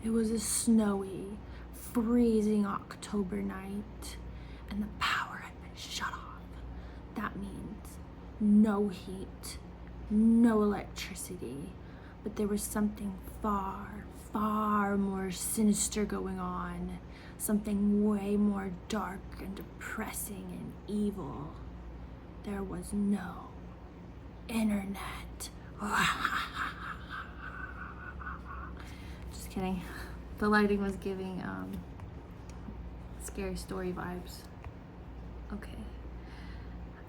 It was a snowy, freezing October night, and the power had been shut off. That means no heat, no electricity, but there was something far, far more sinister going on, something way more dark and depressing and evil. There was no internet. Just kidding. The lighting was giving scary story vibes. Okay.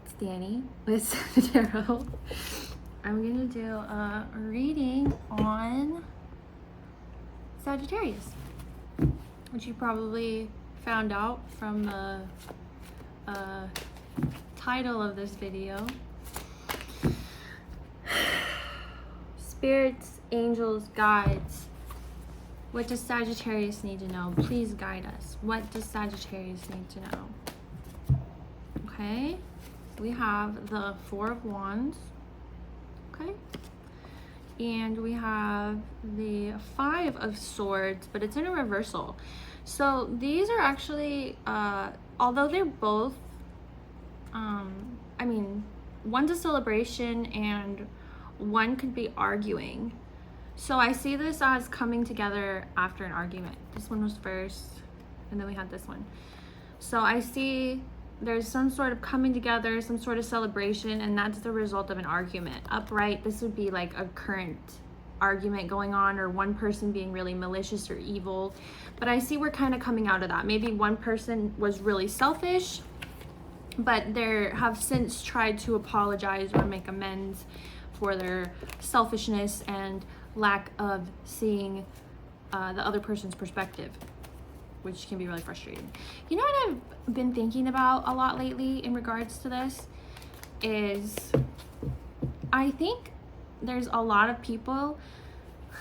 It's Danny with the tarot. I'm gonna do a reading on Sagittarius, which you probably found out from the title of this video. Spirits, angels, guides. What does Sagittarius need to know? Please guide us. What does Sagittarius need to know? Okay, we have the Four of Wands. Okay, and we have the Five of Swords, but it's in a reversal. So these are actually, although they're both, I mean, one's a celebration and one could be arguing. So I see this as coming together after an argument. This one was first, and then we had this one. So I see there's some sort of coming together, some sort of celebration, and that's the result of an argument. Upright, this would be like a current argument going on, or one person being really malicious or evil. But I see we're kind of coming out of that. Maybe one person was really selfish, but they have since tried to apologize or make amends for their selfishness and lack of seeing the other person's perspective, which can be really frustrating. You know what I've been thinking about a lot lately in regards to this is I think there's a lot of people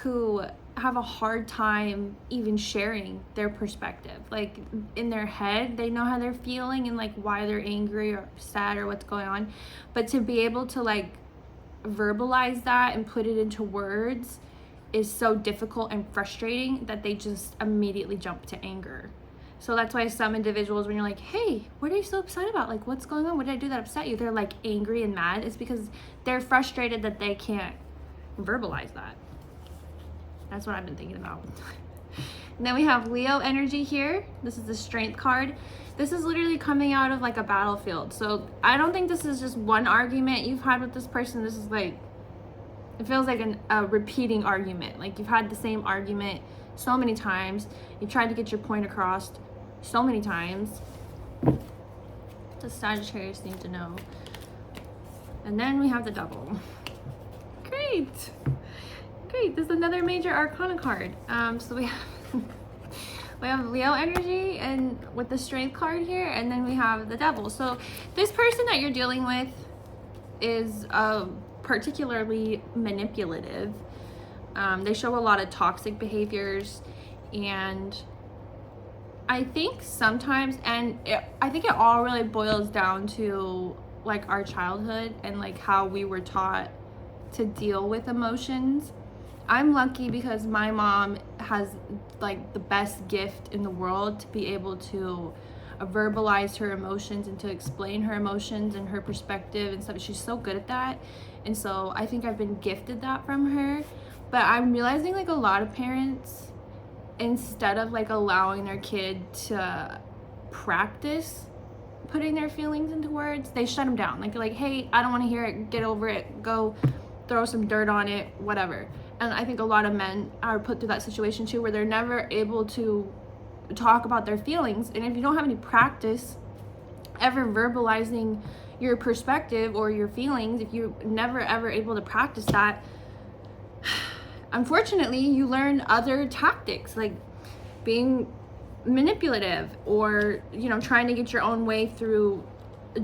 who have a hard time even sharing their perspective. Like in their head, they know how they're feeling and like why they're angry or sad or what's going on. But to be able to like verbalize that and put it into words is so difficult and frustrating that they just immediately jump to anger. So that's why some individuals, when you're like, hey, what are you so upset about? Like, what's going on? What did I do that upset you? They're like angry and mad. It's because they're frustrated that they can't verbalize that. That's what I've been thinking about. And then we have Leo energy here. This is the Strength card. This is literally coming out of like a battlefield. So I don't think this is just one argument you've had with this person. This is like, it feels like a repeating argument. Like you've had the same argument so many times. You tried to get your point across so many times. What does Sagittarius need to know? And then we have the Devil. Great. Great. This is another major arcana card. So we have Leo energy and with the Strength card here, and then we have the Devil. So this person that you're dealing with is particularly manipulative. They show a lot of toxic behaviors, and I think sometimes, I think it all really boils down to like our childhood and like how we were taught to deal with emotions. I'm lucky because my mom has like the best gift in the world to be able to verbalize her emotions and to explain her emotions and her perspective and stuff. She's so good at that. And so I think I've been gifted that from her. But I'm realizing like a lot of parents, instead of like allowing their kid to practice putting their feelings into words, they shut them down. Like, hey, I don't want to hear it. Get over it. Go throw some dirt on it, whatever. And I think a lot of men are put through that situation too, where they're never able to talk about their feelings. And if you don't have any practice ever verbalizing your perspective or your feelings, if you're never ever able to practice that, unfortunately you learn other tactics like being manipulative or, you know, trying to get your own way through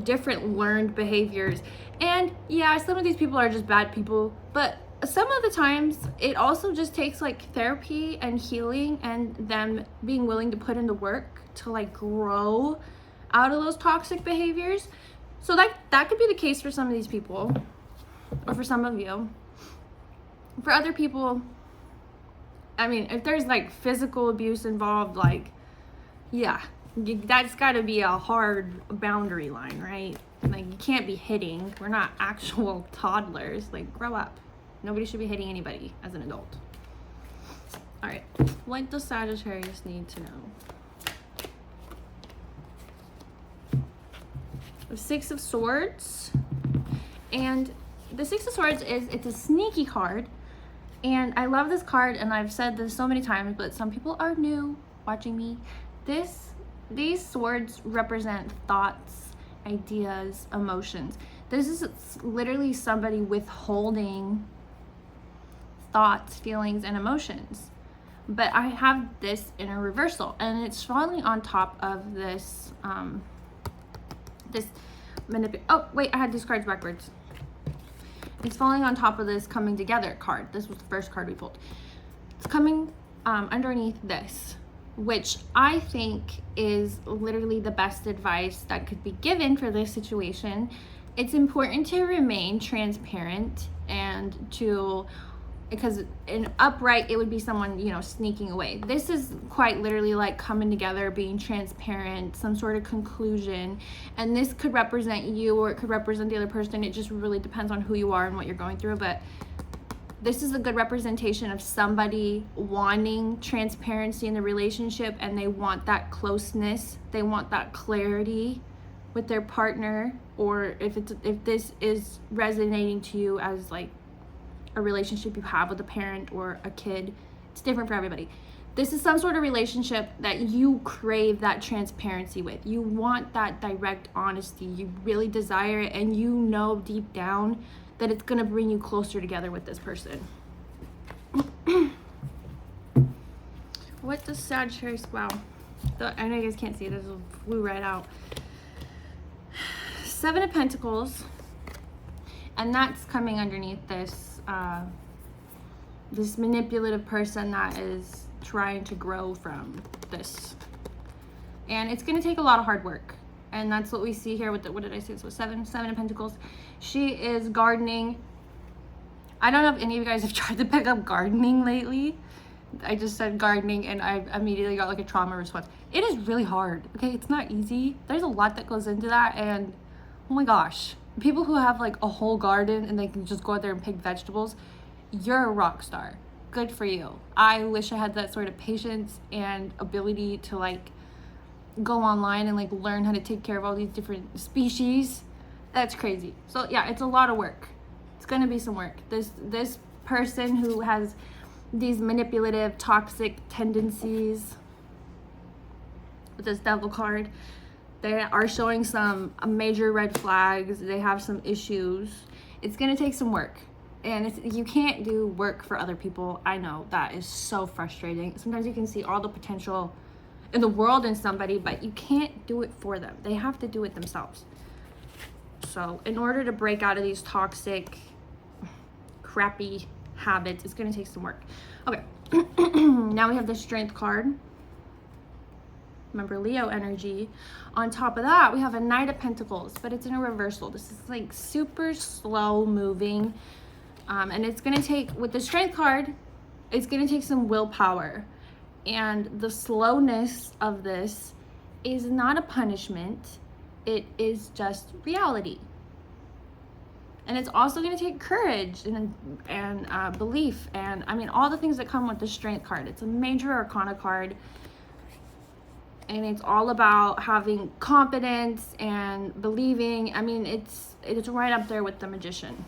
different learned behaviors. And yeah, some of these people are just bad people, but some of the times it also just takes like therapy and healing and them being willing to put in the work to like grow out of those toxic behaviors. So that could be the case for some of these people, or for some of you. For other people, I mean, if there's like physical abuse involved, like, yeah, that's got to be a hard boundary line, right? Like, you can't be hitting. We're not actual toddlers. Like, grow up. Nobody should be hitting anybody as an adult. All right, what does Sagittarius need to know? The Six of Swords. And the Six of Swords it's a sneaky card. And I love this card, and I've said this so many times, but some people are new watching me. These swords represent thoughts, ideas, emotions. This is literally somebody withholding thoughts, feelings, and emotions. But I have this in a reversal, and it's falling on top of this, oh, wait, I had these cards backwards. It's falling on top of this coming together card. This was the first card we pulled. It's coming underneath this, which I think is literally the best advice that could be given for this situation. It's important to remain transparent and because in upright, it would be someone, you know, sneaking away. This is quite literally like coming together, being transparent, some sort of conclusion. And this could represent you, or it could represent the other person. It just really depends on who you are and what you're going through. But this is a good representation of somebody wanting transparency in the relationship, and they want that closeness. They want that clarity with their partner, or if this is resonating to you as like a relationship you have with a parent or a kid. It's different for everybody. This is some sort of relationship that you crave that transparency with. You want that direct honesty. You really desire it, and you know deep down that it's going to bring you closer together with this person. What does Sagittarius, wow. I know you guys can't see it, it just flew right out. Seven of Pentacles, and that's coming underneath this this manipulative person that is trying to grow from this, and it's going to take a lot of hard work, and that's what we see here with the, what did I say, this was seven of Pentacles. She is gardening. I don't know if any of you guys have tried to pick up gardening lately. I just said gardening and I immediately got like a trauma response. It is really hard, okay? It's not easy. There's a lot that goes into that, and oh my gosh, people who have like a whole garden and they can just go out there and pick vegetables, you're a rock star. Good for you. I wish I had that sort of patience and ability to like go online and like learn how to take care of all these different species. That's crazy. So yeah, it's a lot of work. It's gonna be some work. This person who has these manipulative, toxic tendencies with this Devil card, they are showing some major red flags. They have some issues. It's gonna take some work, and you can't do work for other people. I know that is so frustrating. Sometimes you can see all the potential in the world in somebody, but you can't do it for them. They have to do it themselves. So in order to break out of these toxic, crappy habits, it's gonna take some work. Okay, now we have the Strength card. Remember, Leo energy. On top of that, we have a Knight of Pentacles, but it's in a reversal. This is like super slow moving. And it's gonna take, with the Strength card, it's gonna take some willpower. And the slowness of this is not a punishment. It is just reality. And it's also going to take courage and belief, and I mean all the things that come with the Strength card. It's a major arcana card, and it's all about having confidence and believing. I mean, it's right up there with the Magician.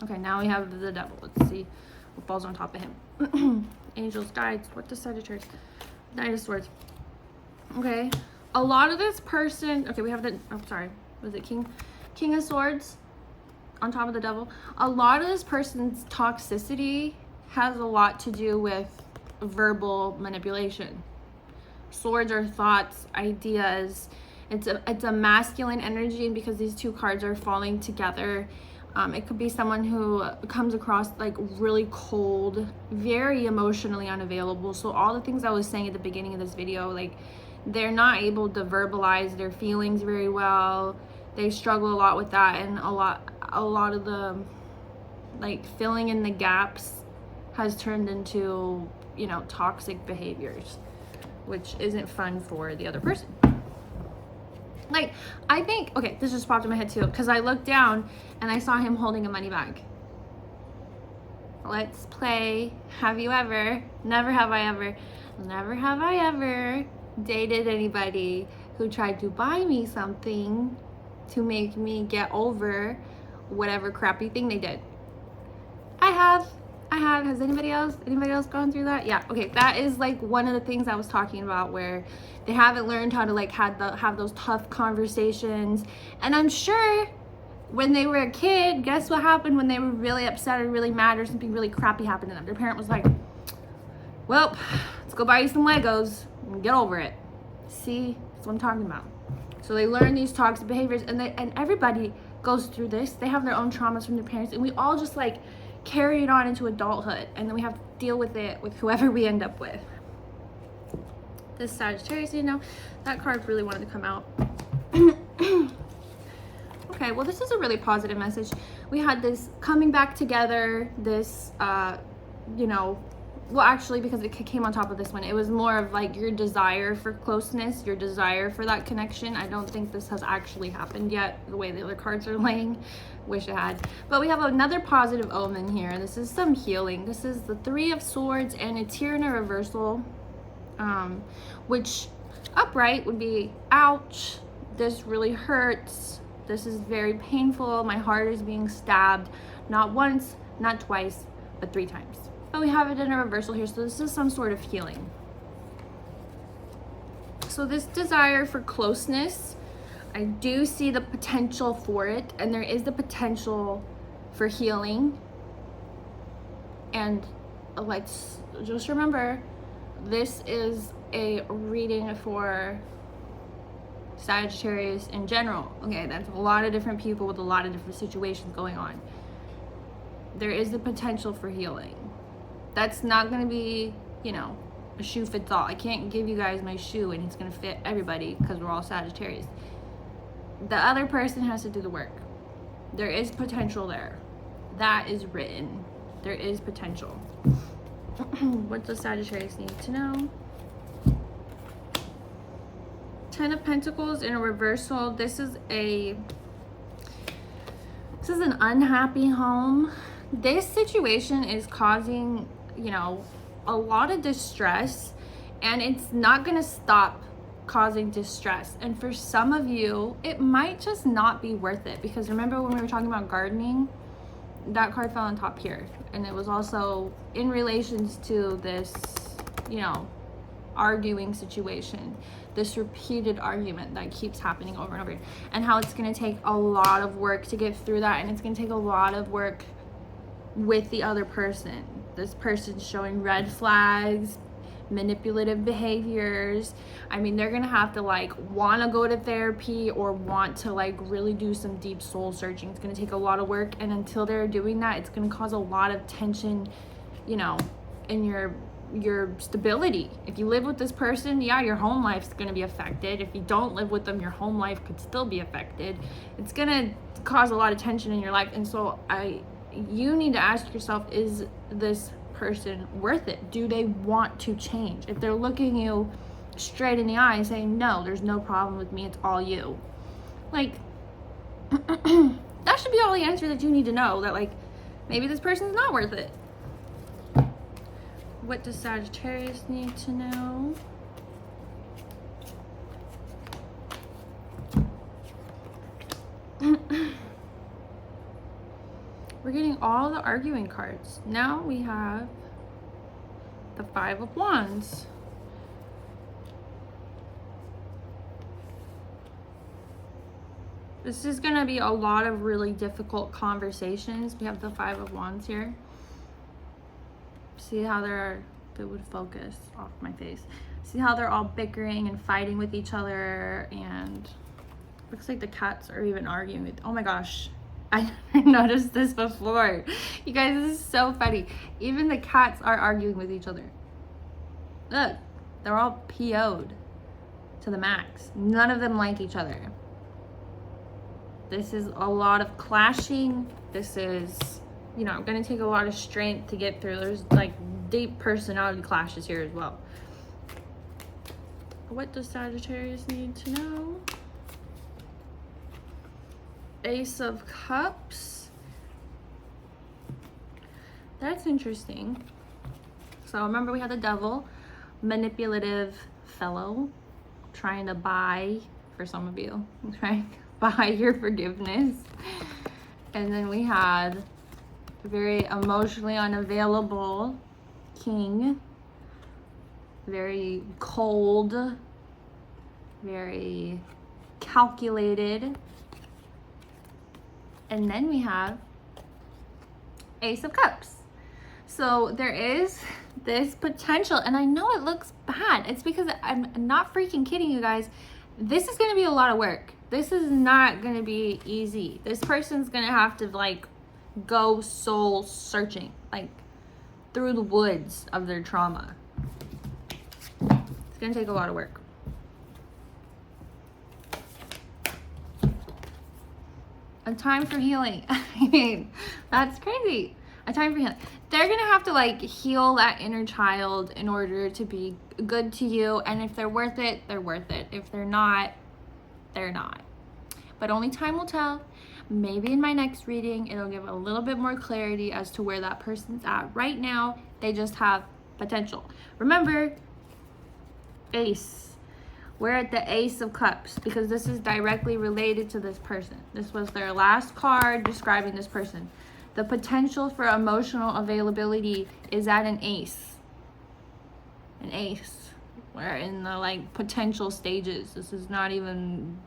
Okay, now we have the Devil. Let's see what falls on top of him. Angels, guides. What does Sagittarius? Knight of Swords. Okay, a lot of this person. Okay, we have the. Oh, sorry. Was it King of Swords? On top of the Devil. A lot of this person's toxicity has a lot to do with verbal manipulation. Swords are thoughts, ideas. It's a masculine energy, and because these two cards are falling together, it could be someone who comes across like really cold, very emotionally unavailable. So all the things I was saying at the beginning of this video, like they're not able to verbalize their feelings very well. They struggle a lot with that, and a lot of the like filling in the gaps has turned into you know, toxic behaviors, which isn't fun for the other person. Like, I think, okay, this just popped in my head too, because I looked down and I saw him holding a money bag. Let's play Have You Ever, Never Have I Ever, never have I ever dated anybody who tried to buy me something to make me get over whatever crappy thing they did. I have. Has anybody else gone through that? Yeah. Okay, that is like one of the things I was talking about, where they haven't learned how to like have those tough conversations. And I'm sure when they were a kid, guess what happened when they were really upset or really mad or something really crappy happened to them? Their parent was like, well, let's go buy you some Legos and get over it. See, that's what I'm talking about. So they learn these toxic behaviors, and everybody goes through this. They have their own traumas from their parents, and we all just like carry it on into adulthood, and then we have to deal with it with whoever we end up with. This Sagittarius, you know, that card really wanted to come out. Okay, well, this is a really positive message. We had this coming back together, this, you know, well, actually, because it came on top of this one, it was more of like your desire for closeness, your desire for that connection. I don't think this has actually happened yet, the way the other cards are laying. Wish it had. But we have another positive omen here. This is some healing. This is the Three of Swords, and it's here in a reversal, which upright would be, ouch, this really hurts. This is very painful. My heart is being stabbed, not once, not twice, but 3 times. But we have it in a reversal here, so this is some sort of healing. So this desire for closeness, I do see the potential for it, and there is the potential for healing. And let's just remember, this is a reading for Sagittarius in general. Okay, that's a lot of different people with a lot of different situations going on. There is the potential for healing. That's not going to be, you know, a shoe fits all. I can't give you guys my shoe and it's going to fit everybody because we're all Sagittarius. The other person has to do the work. There is potential there. That is written. There is potential. What does Sagittarius need to know? 10 of Pentacles in a reversal. This is an unhappy home. This situation is causing, you know, a lot of distress, and it's not going to stop causing distress. And for some of you, it might just not be worth it, because remember when we were talking about gardening, that card fell on top here, and it was also in relations to this, you know, arguing situation, this repeated argument that keeps happening over and over, and how it's going to take a lot of work to get through that, and it's going to take a lot of work with the other person. This person's showing red flags, manipulative behaviors. I mean, they're gonna have to like want to go to therapy or want to like really do some deep soul searching. It's gonna take a lot of work, and until they're doing that, it's gonna cause a lot of tension, you know, in your stability. If you live with this person, yeah, your home life's gonna be affected. If you don't live with them, your home life could still be affected. It's gonna cause a lot of tension in your life, and so you need to ask yourself, is this person worth it? Do they want to change? If they're looking you straight in the eye and saying, no, there's no problem with me, it's all you, like that should be all the answer that you need to know, that like maybe this person's not worth it. What does Sagittarius need to know? We're getting all the arguing cards. Now we have the Five of Wands. This is going to be a lot of really difficult conversations. We have the Five of Wands here. See how they're, if it would focus off my face. See how they're all bickering and fighting with each other, and looks like the cats are even arguing with, oh my gosh. I never noticed this before. You guys, this is so funny. Even the cats are arguing with each other. Look, they're all PO'd to the max. None of them like each other. This is a lot of clashing. This is, you know, going to take a lot of strength to get through. There's like deep personality clashes here as well. What does Sagittarius need to know? Ace of Cups. That's interesting. So remember we had the Devil, manipulative fellow, trying to buy, for some of you, trying to buy your forgiveness. And then we had very emotionally unavailable King, very cold, very calculated. And then we have Ace of Cups. So there is this potential, and I know it looks bad. It's because I'm not freaking kidding you guys. This is going to be a lot of work. This is not going to be easy. This person's going to have to like go soul searching, like through the woods of their trauma. It's going to take a lot of work. A time for healing. I mean, that's crazy. A time for healing. They're gonna have to like heal that inner child in order to be good to you. And if they're worth it, they're worth it. If they're not, they're not. But only time will tell. Maybe in my next reading, it'll give a little bit more clarity as to where that person's at. Right now, they just have potential. Remember, Ace. We're at the Ace of Cups because this is directly related to this person. This was their last card describing this person. The potential for emotional availability is at an ace. An ace. We're in the like potential stages. This is not even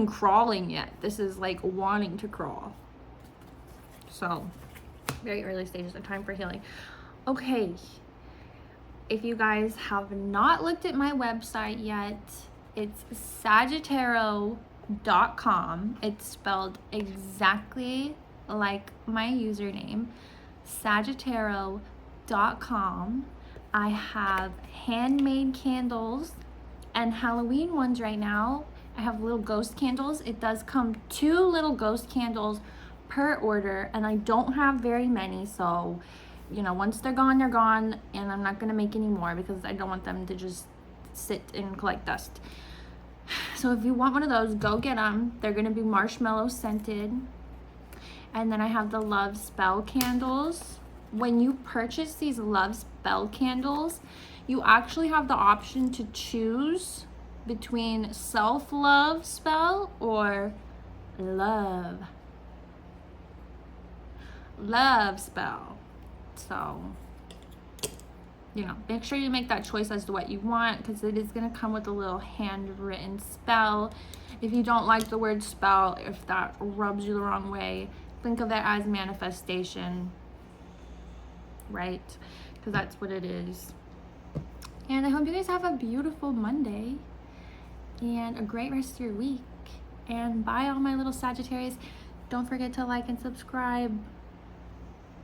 crawling yet. This is like wanting to crawl. So, very early stages of time for healing. Okay. If you guys have not looked at my website yet, it's Sagittarius.com. It's spelled exactly like my username, Sagittarius.com. I have handmade candles and Halloween ones right now. I have little ghost candles. It does come 2 little ghost candles per order, and I don't have very many, so you know, once they're gone, and I'm not gonna make any more because I don't want them to just sit and collect dust. So if you want one of those, go get them. They're gonna be marshmallow scented. And then I have the love spell candles. When you purchase these love spell candles, you actually have the option to choose between self-love spell or love spell. So, you know, make sure you make that choice as to what you want, because it is going to come with a little handwritten spell. If you don't like the word spell, if that rubs you the wrong way, think of it as manifestation, right? Because that's what it is. And I hope you guys have a beautiful Monday and a great rest of your week. And bye, all my little Sagittarius. Don't forget to like and subscribe.